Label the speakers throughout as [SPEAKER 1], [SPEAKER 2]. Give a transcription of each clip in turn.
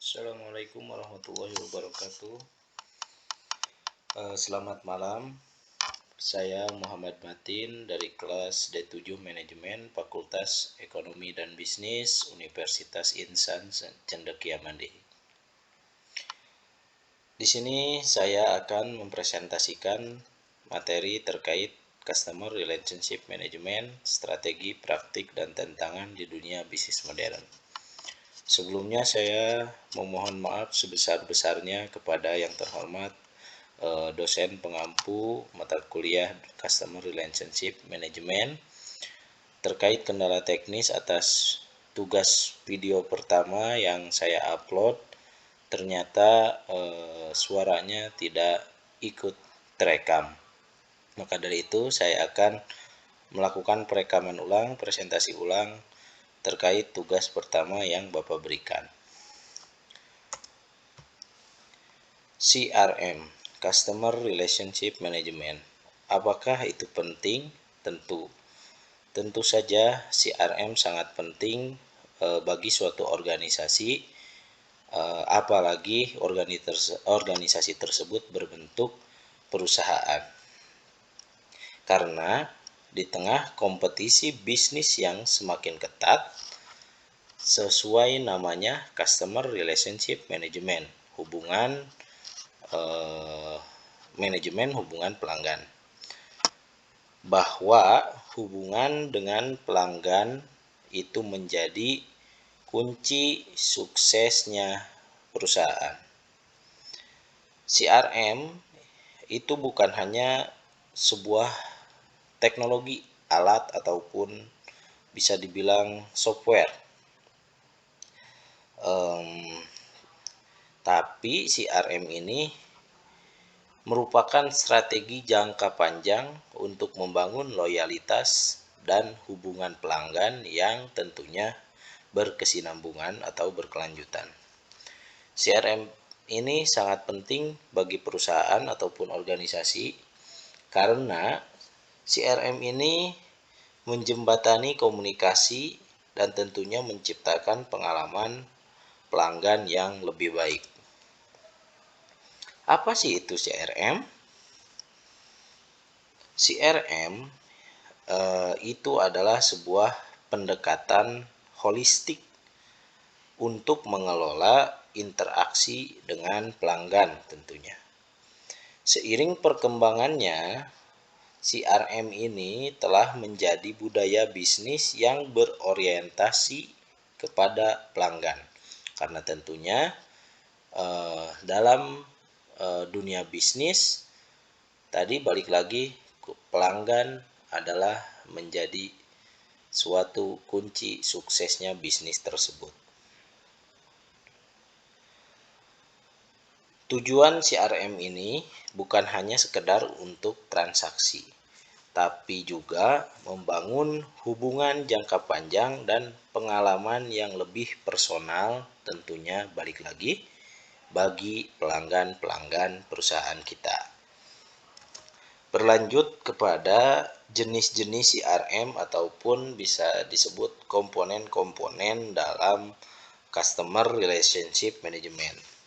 [SPEAKER 1] Assalamualaikum warahmatullahi wabarakatuh. Selamat malam. Saya Muhammad Matin dari kelas D7 Manajemen Fakultas Ekonomi dan Bisnis Universitas Insan Cendekiamandihi. Di sini saya akan mempresentasikan materi terkait Customer Relationship Management, strategi, praktik, dan tantangan di dunia bisnis modern. Sebelumnya saya memohon maaf sebesar-besarnya kepada yang terhormat dosen pengampu mata kuliah Customer Relationship Management terkait kendala teknis atas tugas video pertama yang saya upload. Ternyata suaranya tidak ikut terekam. Maka dari itu saya akan melakukan perekaman ulang, presentasi ulang terkait tugas pertama yang Bapak berikan. CRM, Customer Relationship Management. Apakah itu penting? Tentu saja CRM sangat penting bagi suatu organisasi, apalagi organisasi tersebut berbentuk perusahaan. Karena di tengah kompetisi bisnis yang semakin ketat, sesuai namanya Customer Relationship Management, manajemen hubungan pelanggan, bahwa hubungan dengan pelanggan itu menjadi kunci suksesnya perusahaan. CRM itu bukan hanya sebuah teknologi, alat, ataupun bisa dibilang software. Tapi CRM ini merupakan strategi jangka panjang untuk membangun loyalitas dan hubungan pelanggan yang tentunya berkesinambungan atau berkelanjutan. CRM ini sangat penting bagi perusahaan ataupun organisasi karena CRM ini menjembatani komunikasi dan tentunya menciptakan pengalaman pelanggan yang lebih baik. Apa sih itu CRM? CRM itu adalah sebuah pendekatan holistik untuk mengelola interaksi dengan pelanggan tentunya. Seiring perkembangannya, CRM ini telah menjadi budaya bisnis yang berorientasi kepada pelanggan. Karena tentunya dalam dunia bisnis tadi balik lagi, pelanggan adalah menjadi suatu kunci suksesnya bisnis tersebut. Tujuan CRM ini bukan hanya sekedar untuk transaksi, tapi juga membangun hubungan jangka panjang dan pengalaman yang lebih personal, tentunya balik lagi bagi pelanggan-pelanggan perusahaan kita. Berlanjut kepada jenis-jenis CRM ataupun bisa disebut komponen-komponen dalam Customer Relationship Management.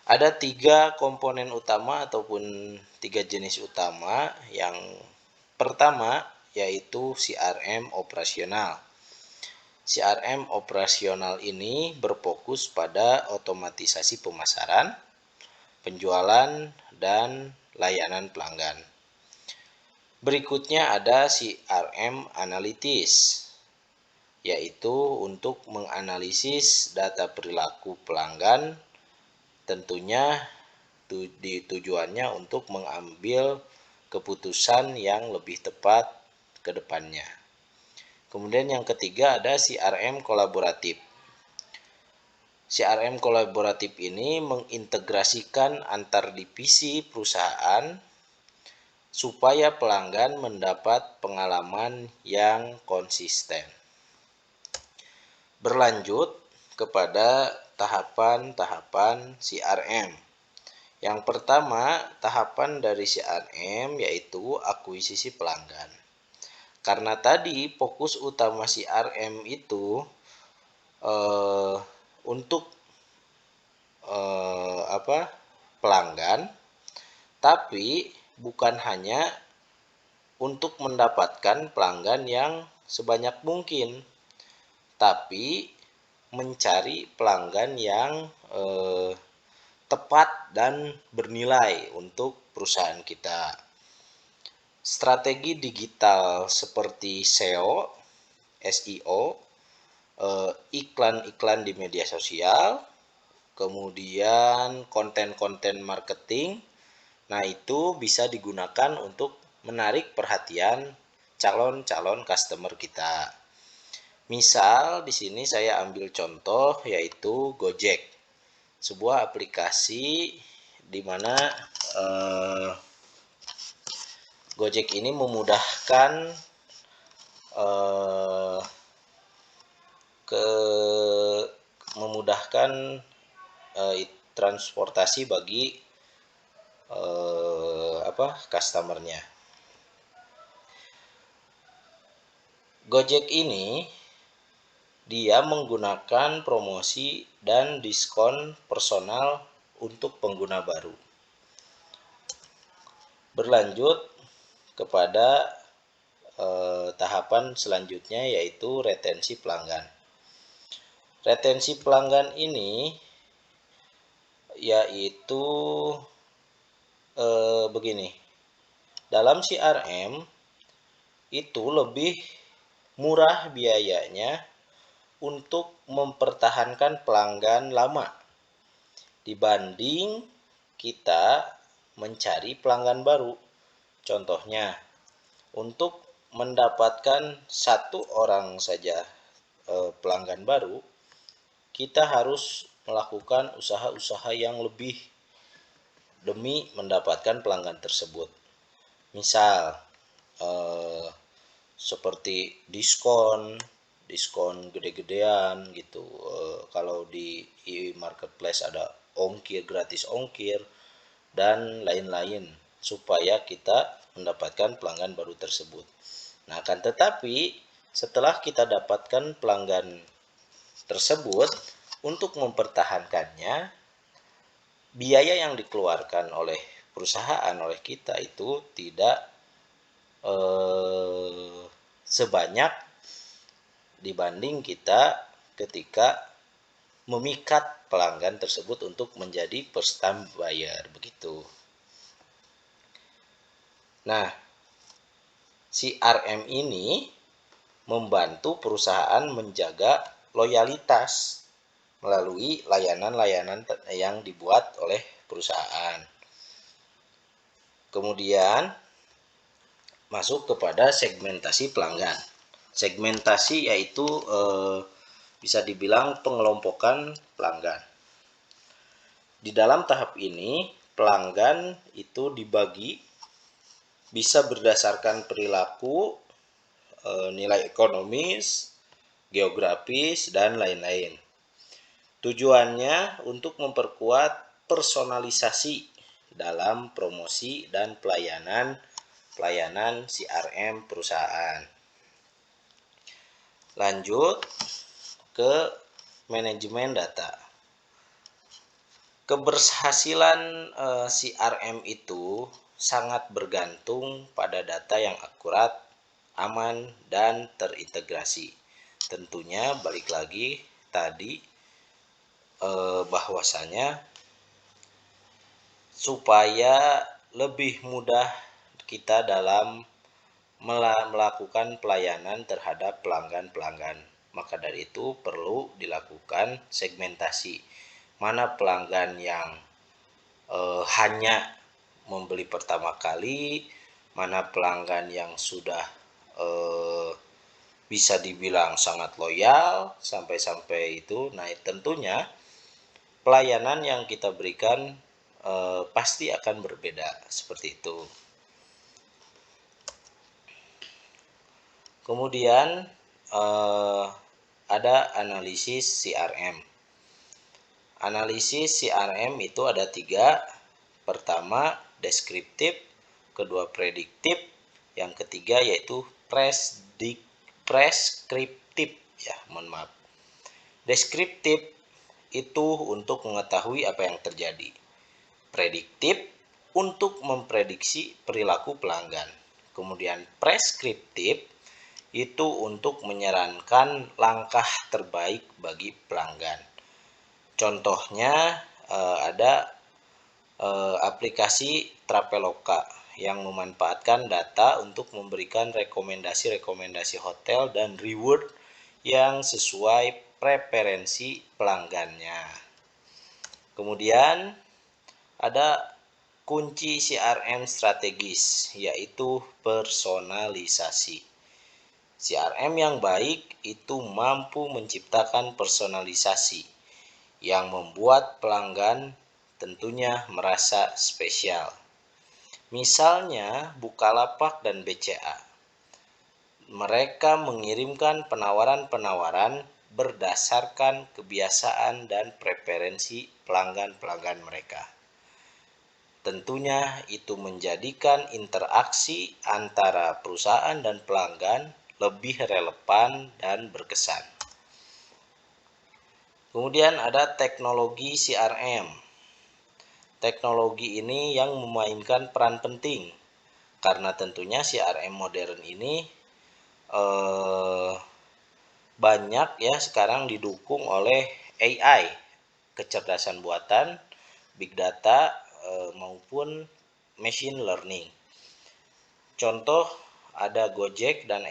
[SPEAKER 1] Ada 3 komponen utama ataupun 3 jenis utama. Yang pertama yaitu CRM operasional. CRM operasional ini berfokus pada otomatisasi pemasaran, penjualan, dan layanan pelanggan. Berikutnya ada CRM analitis, yaitu untuk menganalisis data perilaku pelanggan, tentunya tujuannya untuk mengambil keputusan yang lebih tepat ke depannya. Kemudian yang ketiga ada CRM kolaboratif. CRM kolaboratif ini mengintegrasikan antar divisi perusahaan supaya pelanggan mendapat pengalaman yang konsisten. Berlanjut kepada tahapan-tahapan CRM. Yang pertama, tahapan dari CRM yaitu akuisisi pelanggan. Karena tadi fokus utama CRM itu untuk pelanggan, tapi bukan hanya untuk mendapatkan pelanggan yang sebanyak mungkin, tapi mencari pelanggan yang tepat dan bernilai untuk perusahaan kita. Strategi digital seperti SEO, iklan-iklan di media sosial, kemudian konten-konten marketing. Nah, itu bisa digunakan untuk menarik perhatian calon-calon customer kita. Misal di sini saya ambil contoh yaitu Gojek. Sebuah aplikasi di mana Gojek ini memudahkan transportasi bagi customernya. Gojek ini dia menggunakan promosi dan diskon personal untuk pengguna baru. Berlanjut kepada tahapan selanjutnya yaitu retensi pelanggan. Retensi pelanggan ini yaitu begini. Dalam CRM itu lebih murah biayanya untuk mempertahankan pelanggan lama dibanding kita mencari pelanggan baru. Contohnya, untuk mendapatkan satu orang saja pelanggan baru, kita harus melakukan usaha-usaha yang lebih demi mendapatkan pelanggan tersebut. Misal seperti diskon gede-gedean gitu. Kalau di marketplace ada gratis ongkir dan lain-lain supaya kita mendapatkan pelanggan baru tersebut. Nah, akan tetapi setelah kita dapatkan pelanggan tersebut, untuk mempertahankannya, biaya yang dikeluarkan oleh perusahaan, oleh kita itu tidak sebanyak dibanding kita ketika memikat pelanggan tersebut untuk menjadi first time buyer, begitu. Nah, CRM ini membantu perusahaan menjaga loyalitas melalui layanan-layanan yang dibuat oleh perusahaan. Kemudian masuk kepada segmentasi pelanggan. Segmentasi yaitu bisa dibilang pengelompokan pelanggan. Di dalam tahap ini, pelanggan itu dibagi bisa berdasarkan perilaku, nilai ekonomis, geografis, dan lain-lain. Tujuannya untuk memperkuat personalisasi dalam promosi dan pelayanan CRM perusahaan. Lanjut ke manajemen data. Keberhasilan CRM itu sangat bergantung pada data yang akurat, aman, dan terintegrasi. Tentunya balik lagi tadi bahwasanya supaya lebih mudah kita dalam melakukan pelayanan terhadap pelanggan-pelanggan. Maka dari itu perlu dilakukan segmentasi. Mana pelanggan yang hanya membeli pertama kali, mana pelanggan yang sudah bisa dibilang sangat loyal sampai itu. Nah, tentunya pelayanan yang kita berikan pasti akan berbeda seperti itu. Kemudian ada analisis CRM. Analisis CRM itu ada 3. Pertama, deskriptif, kedua prediktif, yang ketiga yaitu preskriptif. Deskriptif itu untuk mengetahui apa yang terjadi. prediktif untuk memprediksi perilaku pelanggan. Kemudian preskriptif itu untuk menyarankan langkah terbaik bagi pelanggan. Contohnya ada aplikasi Traveloka yang memanfaatkan data untuk memberikan rekomendasi-rekomendasi hotel dan reward yang sesuai preferensi pelanggannya. Kemudian ada kunci CRM strategis, yaitu personalisasi. CRM yang baik itu mampu menciptakan personalisasi yang membuat pelanggan tentunya merasa spesial. Misalnya Bukalapak dan BCA. Mereka mengirimkan penawaran-penawaran berdasarkan kebiasaan dan preferensi pelanggan-pelanggan mereka. Tentunya itu menjadikan interaksi antara perusahaan dan pelanggan lebih relevan dan berkesan. Kemudian ada teknologi CRM. Teknologi ini yang memainkan peran penting karena tentunya CRM modern ini banyak ya sekarang didukung oleh AI, kecerdasan buatan, big data maupun machine learning. Contoh ada Gojek dan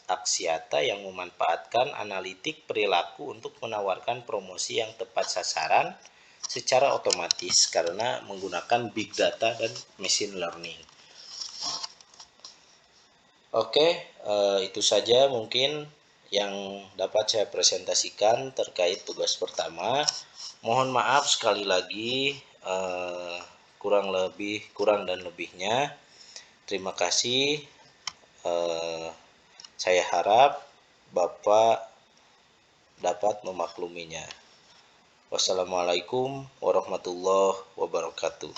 [SPEAKER 1] Axiata yang memanfaatkan analitik perilaku untuk menawarkan promosi yang tepat sasaran secara otomatis karena menggunakan big data dan machine learning. Oke, itu saja mungkin yang dapat saya presentasikan terkait tugas pertama. Mohon maaf sekali lagi kurang dan lebihnya. Terima kasih. Saya harap Bapak dapat memakluminya. Wassalamualaikum warahmatullahi wabarakatuh.